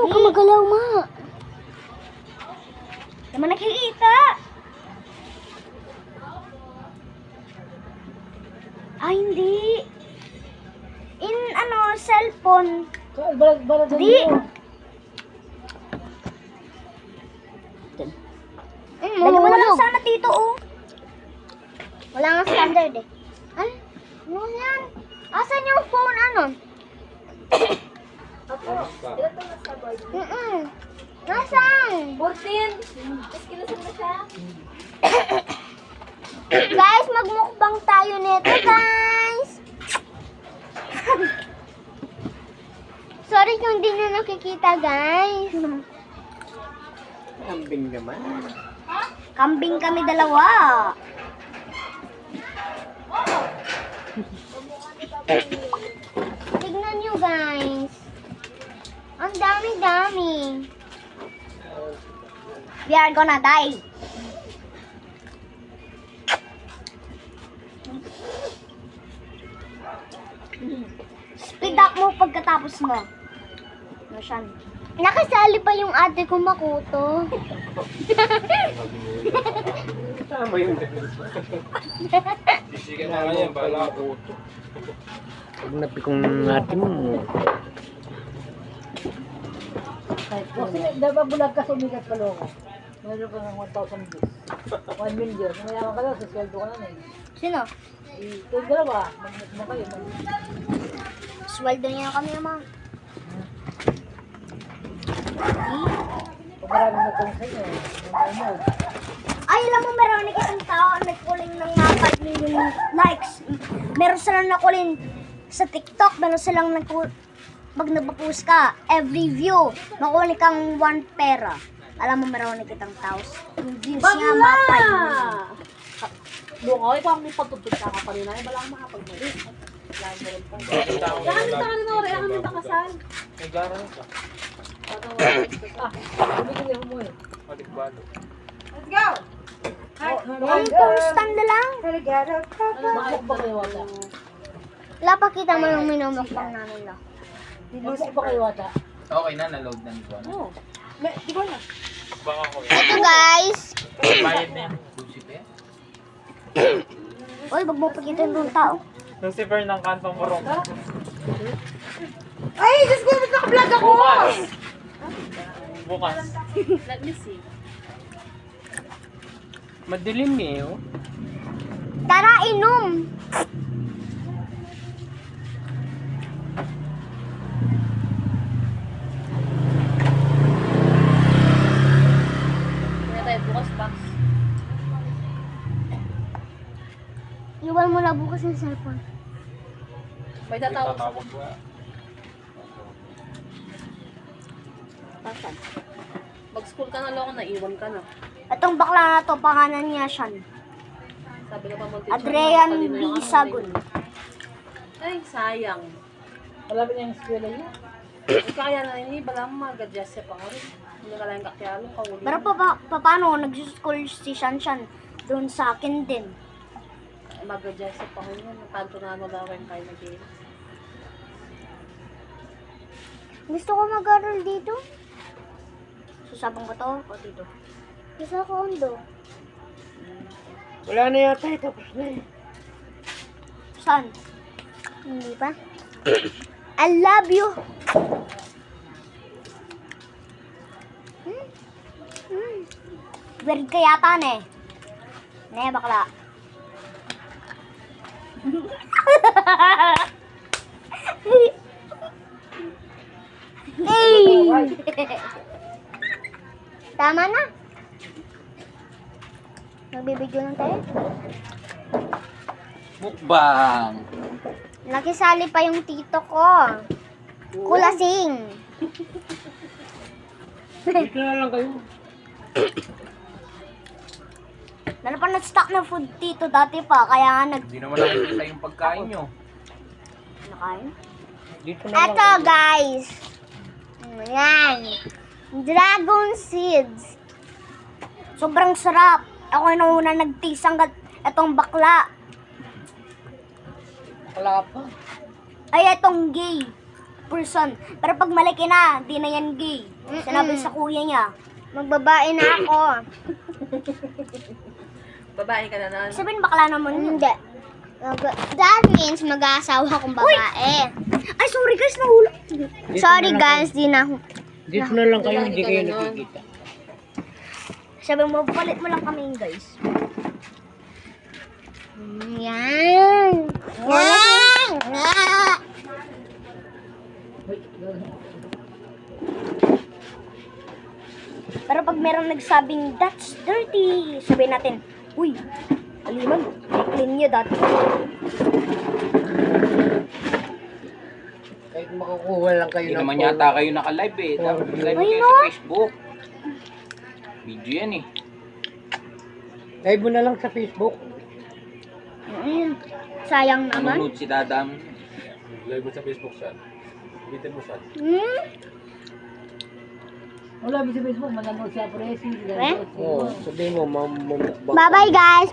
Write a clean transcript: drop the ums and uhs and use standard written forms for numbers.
Huwag ka magalaw, ma. Naman nakikita. Ay, hindi. In, cellphone. Di. Lagyan mo na lang sana dito, oh. Wala nga standard, eh. Ay, ano yan? Asan yung phone, ano? Nasaan? 14. Mas kinusun na siya. Guys, magmukbang tayo nito, guys. Sorry kung hindi nyo nakikita, guys. Kambing naman. Kambing kami dalawa. Tignan nyo, guys. Ang dami-dami. We are gonna die. Speed up mo pagkatapos mo. Nasyan. Nakasali pa yung ate ko makuto. Tama yun. Sisigan na nga yan, bala ako. Huwag napikong natin mo. Kasi dapat bulag ka sumigat pa loko. Meron ka ng 1,000 views. 1 million. Mayaman ka daw, sasweldo ka na eh. Sino? Ito yung dalawa. Mag kayo. Sweldo niya kami naman. Pag maraming nagtanong sa inyo, ano? Ay, alam mo, meron na isang tao ang nagkuling ng 5 million likes. Meron silang nakuling sa TikTok, meron silang pag nagpa-post ka, every view, makuling kang 1 pera. Alam mo, meron na kitang taos. Yung views niya, mga 5 million. Doon ako, ikaw ang may pagtutut ka pa rin na. Wala akong makapag-malis. Wala akong malis pa. Saan ka na rin, Ore? Ang may pakasal. Naglaran ka. Bumigil mo eh. Matigbalo. Ang constant na lang. Makakok ba kayo wata? Wala pa kita mo yung minumukbang namin lang. Makakok ba kayo wata? Okay na, naload na nito. Oo. Di ba na? Baka ko yan. Ito, guys. Bayad na yan. Lucy pa yan. Uy, wag mo pakita yung tao. Nung si Fern ng kantong morong. Ay, Diyos ko, mas naka-vlog ako! Bukas! Bukas. Let me see. Madilim eh, oh. Tara, inom. Kaya tayo bukas pa. Iwan mo na bukas yung cellphone. May tatawag sa Tatawag ko. pasan. Mag-school ka na lang, naiwan ka na. Itong bakla na to, pangalan niya Sean. Sabi ka pa mo, Adrian B. Sagun. Ay, sayang. Wala ba niyang eskwela niya? Kaya na ini, bala mo mag-adjust pa nga rin. Hindi ka lang kakyalong kawuli. Pero paano, nag-school si Shanshan doon sa akin din. Mag-adjust pa nga yun. Tanto na ano daw yung kayo nag-game. Gusto ko mag-aral dito. Susabang ko to o dito? Sa kondo. Wala na yata eh, tapos na eh. Saan? Hindi pa. I love you. Weird ka yata, ne. Ne, bakla. Hey! Tama na. Nagbibideo lang tayo. Mukbang! Nakisali pa yung tito ko. Kulasing. Dito na lang kayo. Meron pa nag-stock na food tito dati pa. Kaya nga Hindi naman nakikita yung pagkain nyo. nakain. Dito na lang Eto guys. Ayan. Dragon seeds. Sobrang sarap. Ako yung nauna nag-taste hanggat etong bakla. Wala pa. Ay, etong gay. person. Pero pag malaki na, di na yan gay. Sinabi sa kuya niya. Magbabae na ako. Babae ka na nun. Sabihin bakla naman yun. Hindi. That means mag-aasawa akong babae. Ay, sorry guys, nahulog. Sorry guys, di na ako. Dito na lang kayo, Wala hindi kita kayo ganun. nakikita. Sabi mo, palit mo lang kami guys. Yan. Yan. Pero pag merong nagsabing, that's dirty, sabihin natin, uy, aliman, clean nyo dati. Kahit makukuha lang kayo Hindi ng naman phone. yata kayo naka-live eh. Dapat live Ay, kayo no. sa Facebook. Video yan eh. Live mo na lang sa Facebook. Sayang naman. Nanonood si Dadam. Live mo sa Facebook siya. Bitin mo siya. Wala, bisa Facebook, mananood siya, presi. Eh? Oo, sabihin mo, mamukbang. Bye-bye guys.